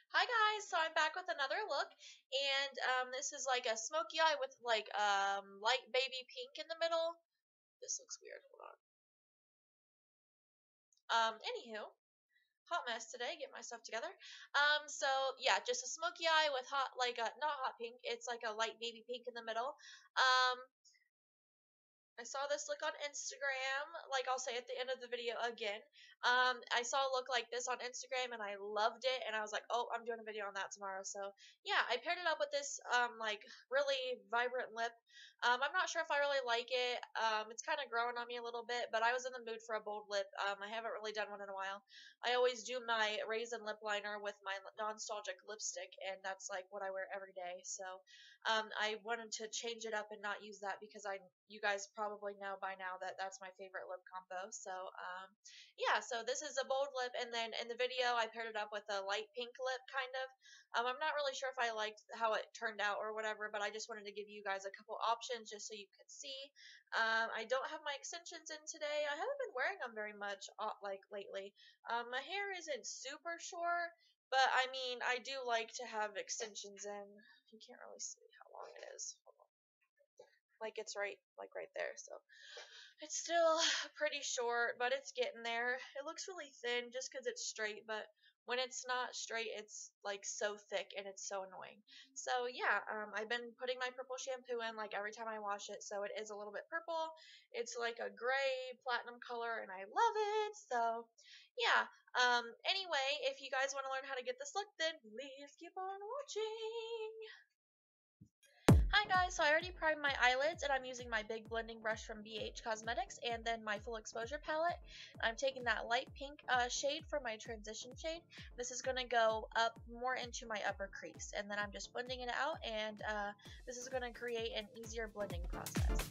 Hi guys, so I'm back with another look, and this is like a smoky eye with like light baby pink in the middle. This looks weird. Hold on. Anywho, hot mess today. Get my stuff together. So yeah, just a smoky eye with hot like a not hot pink. It's like a light baby pink in the middle. I saw this look on Instagram, like I'll say at the end of the video again. I saw a look like this on Instagram and I loved it, and I was like, oh, I'm doing a video on that tomorrow. So yeah, I paired it up with this like really vibrant lip. I'm not sure if I really like it. It's kind of growing on me a little bit, but I was in the mood for a bold lip. I haven't really done one in a while. I always do my raisin lip liner with my nostalgic lipstick, and that's like what I wear every day. So I wanted to change it up and not use that because you guys probably know by now that that's my favorite lip combo. So yeah, so this is a bold lip, and then in the video I paired it up with a light pink lip kind of. I'm not really sure if I liked how it turned out or whatever, but I just wanted to give you guys a couple options just so you could see. I don't have my extensions in today. I haven't been wearing them very much like lately. My hair isn't super short, but I mean, I do like to have extensions in. You can't really see how long it is. Hold on. Like it's right there. So it's still pretty short, but it's getting there. It looks really thin just because it's straight, but when it's not straight, it's like so thick and it's so annoying. So yeah, I've been putting my purple shampoo in like every time I wash it, so it is a little bit purple. It's like a gray platinum color, and I love it. So yeah. Anyway, if you guys want to learn how to get this look, then please keep on watching. Hi guys, so I already primed my eyelids and I'm using my big blending brush from BH Cosmetics and then my full exposure palette. I'm taking that light pink shade for my transition shade. This is going to go up more into my upper crease, and then I'm just blending it out, and this is going to create an easier blending process.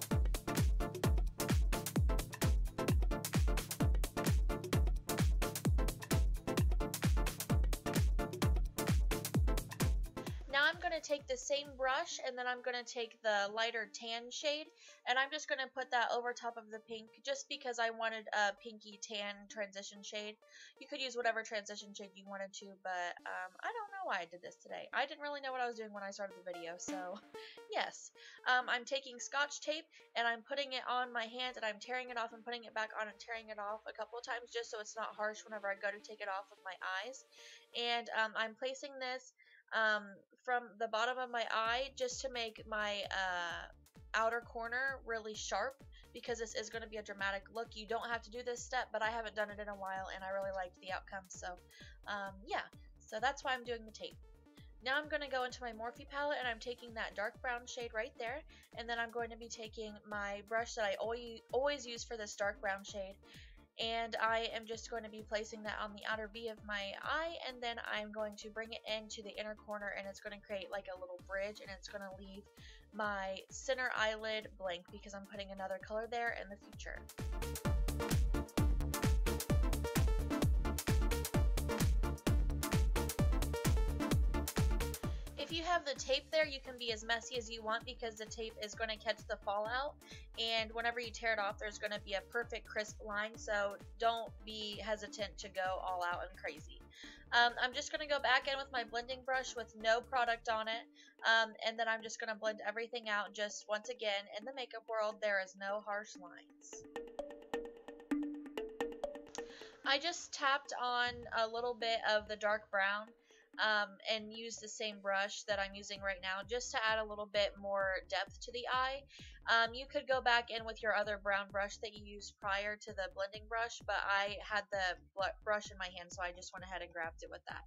Now I'm going to take the same brush, and then I'm going to take the lighter tan shade, and I'm just going to put that over top of the pink just because I wanted a pinky tan transition shade. You could use whatever transition shade you wanted to, but I don't know why I did this today. I didn't really know what I was doing when I started the video, so yes. I'm taking Scotch tape, and I'm putting it on my hand, and I'm tearing it off and putting it back on and tearing it off a couple of times just so it's not harsh whenever I go to take it off with my eyes. And I'm placing this from the bottom of my eye just to make my outer corner really sharp, because this is going to be a dramatic look. You don't have to do this step, but I haven't done it in a while and I really liked the outcome, so yeah, so that's why I'm doing the tape. Now I'm going to go into my Morphe palette, and I'm taking that dark brown shade right there, and then I'm going to be taking my brush that I always use for this dark brown shade, and I am just going to be placing that on the outer V of my eye, and then I'm going to bring it into the inner corner, and it's going to create like a little bridge, and it's going to leave my center eyelid blank because I'm putting another color there in the future. If you have the tape there, you can be as messy as you want because the tape is going to catch the fallout, and whenever you tear it off, there's going to be a perfect crisp line, so don't be hesitant to go all out and crazy. I'm just going to go back in with my blending brush with no product on it, and then I'm just going to blend everything out. Just once again, in the makeup world, there is no harsh lines. I just tapped on a little bit of the dark brown and use the same brush that I'm using right now just to add a little bit more depth to the eye. You could go back in with your other brown brush that you used prior to the blending brush, but I had the brush in my hand, so I just went ahead and grabbed it with that.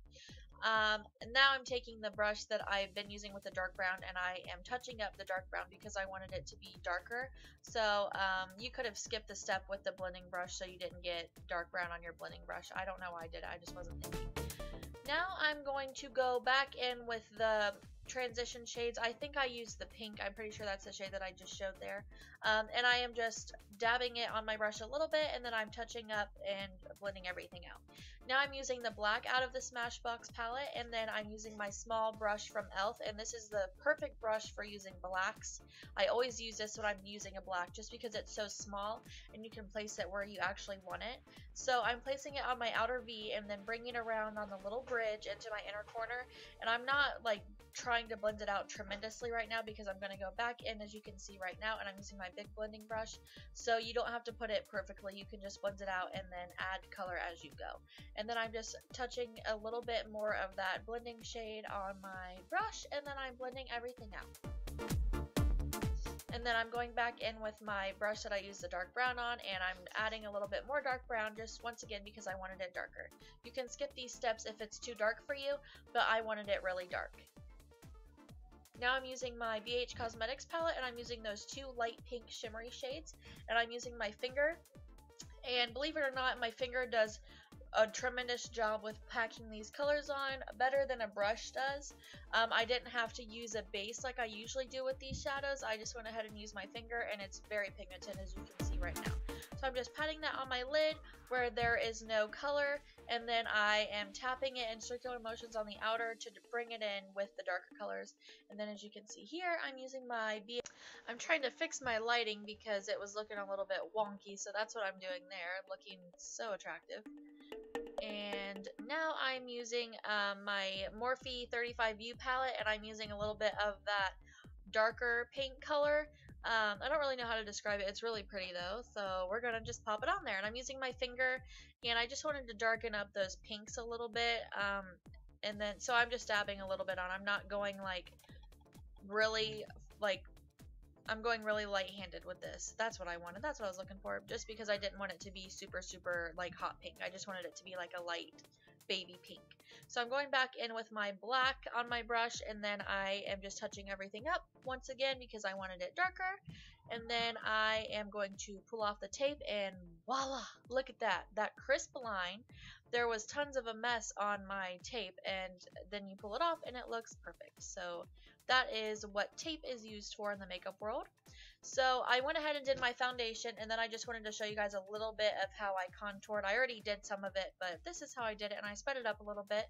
And now I'm taking the brush that I've been using with the dark brown, and I am touching up the dark brown because I wanted it to be darker. So you could have skipped the step with the blending brush so you didn't get dark brown on your blending brush. I don't know why I did it, I just wasn't thinking. Now I'm going to go back in with the transition shades. I think I used the pink. I'm pretty sure that's the shade that I just showed there. And I am just dabbing it on my brush a little bit, and then I'm touching up and blending everything out. Now I'm using the black out of the Smashbox palette, and then I'm using my small brush from e.l.f. And this is the perfect brush for using blacks. I always use this when I'm using a black just because it's so small and you can place it where you actually want it. So I'm placing it on my outer V and then bringing it around on the little bridge into my inner corner. And I'm not like trying to blend it out tremendously right now because I'm going to go back in, as you can see right now, and I'm using my big blending brush. So you don't have to put it perfectly. You can just blend it out and then add color as you go. And then I'm just touching a little bit more of that blending shade on my brush, and then I'm blending everything out. And then I'm going back in with my brush that I used the dark brown on, and I'm adding a little bit more dark brown, just once again because I wanted it darker. You can skip these steps if it's too dark for you, but I wanted it really dark. Now I'm using my BH Cosmetics palette, and I'm using those two light pink shimmery shades, and I'm using my finger. And believe it or not, my finger does a tremendous job with packing these colors on, better than a brush does. I didn't have to use a base like I usually do with these shadows. I just went ahead and used my finger, and it's very pigmented, as you can see right now. So I'm just patting that on my lid where there is no color, and then I am tapping it in circular motions on the outer to bring it in with the darker colors. And then as you can see here, I'm using my I'm trying to fix my lighting because it was looking a little bit wonky, so that's what I'm doing there, looking so attractive. And now I'm using my Morphe 35U palette, and I'm using a little bit of that darker pink color. I don't really know how to describe it. It's really pretty though, so we're gonna just pop it on there. And I'm using my finger, and I just wanted to darken up those pinks a little bit. And then so I'm just dabbing a little bit on. I'm not going like really like, I'm going really light-handed with this. That's what I wanted. That's what I was looking for. Just because I didn't want it to be super, super like hot pink. I just wanted it to be like a light baby pink. So I'm going back in with my black on my brush, and then I am just touching everything up once again because I wanted it darker. And then I am going to pull off the tape, and voila! Look at that. That crisp line. There was tons of a mess on my tape, and then you pull it off and it looks perfect. So that is what tape is used for in the makeup world. So I went ahead and did my foundation, and then I just wanted to show you guys a little bit of how I contoured. I already did some of it, but this is how I did it, and I sped it up a little bit.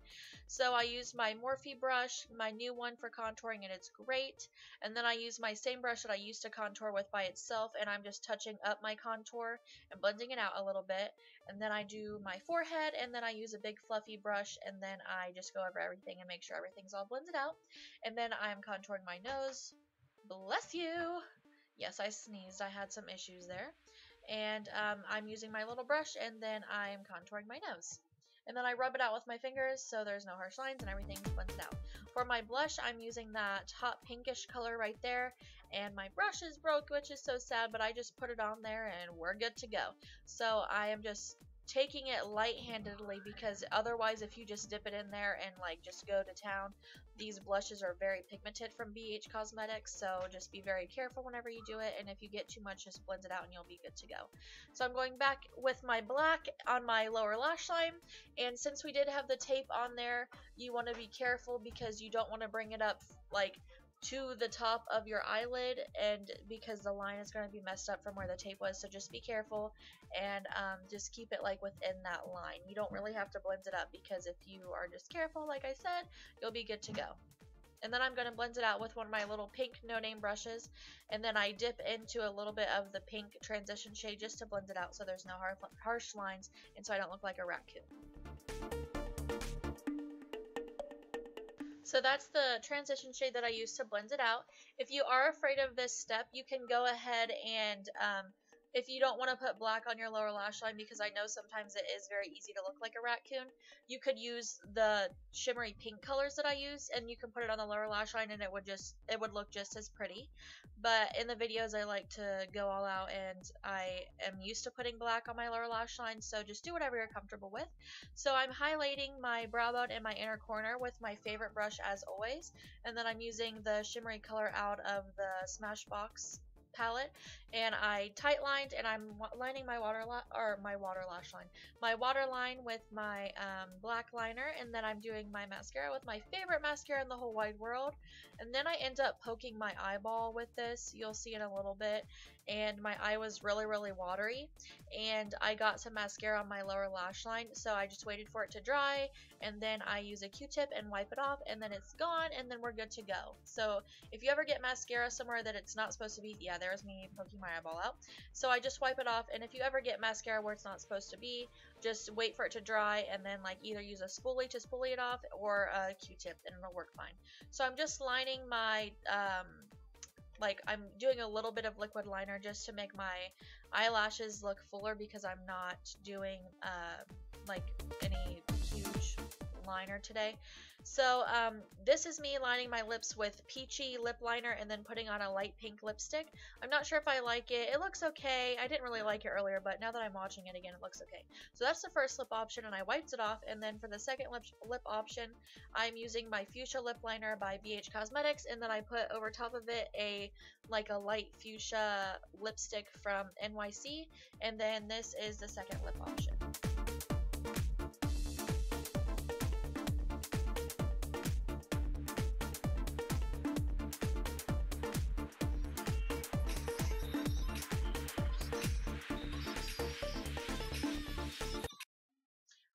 So I used my Morphe brush, my new one for contouring, and it's great. And then I used my same brush that I used to contour with by itself, and I'm just touching up my contour and blending it out a little bit. And then I do my forehead, and then I use a big fluffy brush, and then I just go over everything and make sure everything's all blended out. And then I'm contouring my nose. Bless you! Yes, I sneezed. I had some issues there. And I'm using my little brush, and then I'm contouring my nose. And then I rub it out with my fingers so there's no harsh lines and everything blends out. For my blush, I'm using that hot pinkish color right there. And my brush is broke, which is so sad, but I just put it on there and we're good to go. So I am just taking it light-handedly because otherwise if you just dip it in there and like just go to town, these blushes are very pigmented from BH Cosmetics, so just be very careful whenever you do it, and if you get too much, just blend it out and you'll be good to go. So I'm going back with my black on my lower lash line, and since we did have the tape on there, you want to be careful because you don't want to bring it up like to the top of your eyelid, and because the line is going to be messed up from where the tape was, so just be careful and just keep it like within that line. You don't really have to blend it up because if you are just careful, like I said, you'll be good to go. And then I'm going to blend it out with one of my little pink no-name brushes, and then I dip into a little bit of the pink transition shade just to blend it out so there's no harsh lines and so I don't look like a raccoon. So that's the transition shade that I used to blend it out. If you are afraid of this step, you can go ahead and if you don't want to put black on your lower lash line, because I know sometimes it is very easy to look like a raccoon, you could use the shimmery pink colors that I use, and you can put it on the lower lash line and it would look just as pretty. But in the videos I like to go all out, and I am used to putting black on my lower lash line, so just do whatever you're comfortable with. So I'm highlighting my brow bone and my inner corner with my favorite brush as always, and then I'm using the shimmery color out of the Smashbox palette, and I tight lined, and I'm lining my my water line with my black liner, and then I'm doing my mascara with my favorite mascara in the whole wide world, and then I end up poking my eyeball with this. You'll see in a little bit, and my eye was really watery, and I got some mascara on my lower lash line, so I just waited for it to dry, and then I use a Q-tip and wipe it off, and then it's gone, and then we're good to go. So if you ever get mascara somewhere that it's not supposed to be, yeah, there's me poking my eyeball out. So I just wipe it off, and if you ever get mascara where it's not supposed to be, just wait for it to dry, and then like either use a spoolie to spoolie it off, or a Q-tip, and it'll work fine. So I'm just lining my like I'm doing a little bit of liquid liner just to make my eyelashes look fuller, because I'm not doing like any huge liner today. So this is me lining my lips with Peachy lip liner and then putting on a light pink lipstick. I'm not sure if I like it. It looks okay. I didn't really like it earlier, but now that I'm watching it again, it looks okay. So that's the first lip option, and I wiped it off. And then for the second lip option, I'm using my fuchsia lip liner by BH Cosmetics, and then I put over top of it a light fuchsia lipstick from NYC, and then this is the second lip option.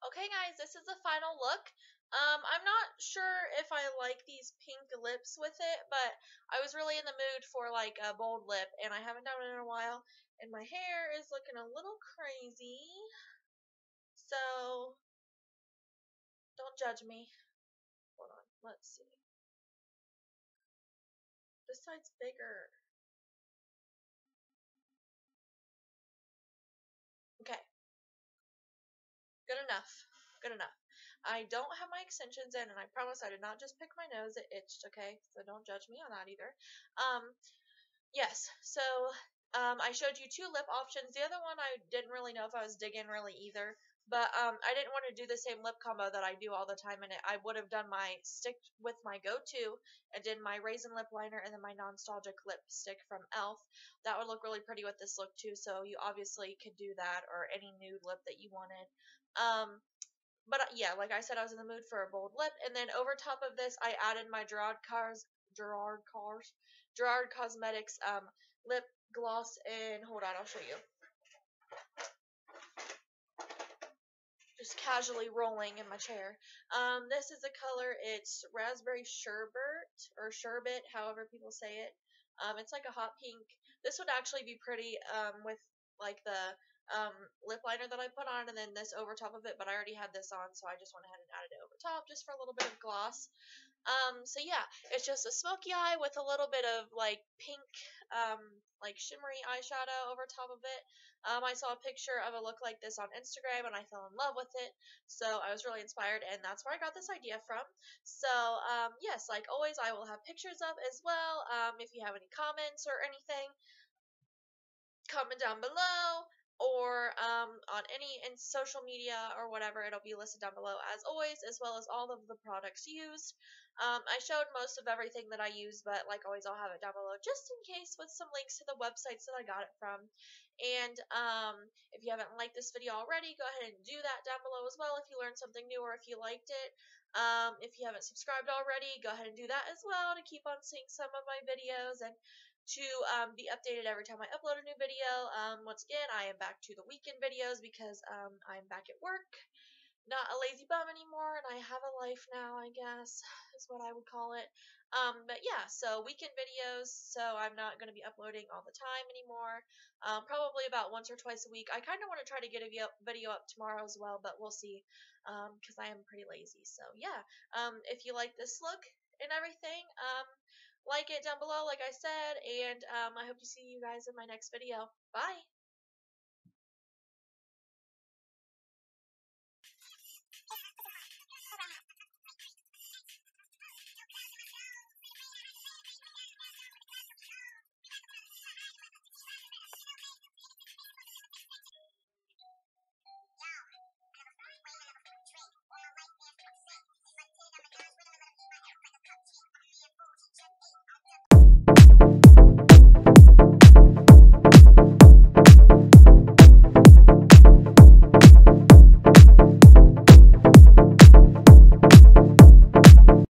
Okay guys, this is the final look. I'm not sure if I like these pink lips with it, but I was really in the mood for like a bold lip, and I haven't done it in a while, and my hair is looking a little crazy, so don't judge me. Hold on, let's see. This side's bigger. Okay, good enough. Good enough. I don't have my extensions in, and I promise I did not just pick my nose. It itched, okay? So don't judge me on that either. Yes, so I showed you two lip options. The other one I didn't really know if I was digging really either. But I didn't want to do the same lip combo that I do all the time, and I would have done my stick with my go-to and did my raisin lip liner and then my nostalgic lipstick from e.l.f. That would look really pretty with this look too, so you obviously could do that, or any nude lip that you wanted. But yeah, like I said, I was in the mood for a bold lip, and then over top of this, I added my Gerard Cosmetics lip gloss, and hold on, I'll show you. Just casually rolling in my chair. This is the color. It's raspberry sherbet, or sherbet, however people say it. It's like a hot pink. This would actually be pretty with like the lip liner that I put on, and then this over top of it, but I already had this on, so I just went ahead and added it over top just for a little bit of gloss. So yeah, it's just a smoky eye with a little bit of like pink, like shimmery eyeshadow over top of it. I saw a picture of a look like this on Instagram, and I fell in love with it, so I was really inspired, and that's where I got this idea from. So yes, like always, I will have pictures up as well. If you have any comments or anything, comment down below, or on any social media or whatever. It'll be listed down below as always, as well as all of the products used. I showed most of everything that I use, but like always, I'll have it down below just in case, with some links to the websites that I got it from. And if you haven't liked this video already, go ahead and do that down below as well if you learned something new or if you liked it. If you haven't subscribed already, go ahead and do that as well to keep on seeing some of my videos and to be updated every time I upload a new video. Once again, I am back to the weekend videos because I'm back at work, not a lazy bum anymore, and I have a life now, I guess, is what I would call it. But yeah, so weekend videos, so I'm not going to be uploading all the time anymore, probably about once or twice a week. I kind of want to try to get a video up tomorrow as well, but we'll see, because I am pretty lazy. So yeah, if you like this look and everything, like it down below, like I said, and I hope to see you guys in my next video. Bye!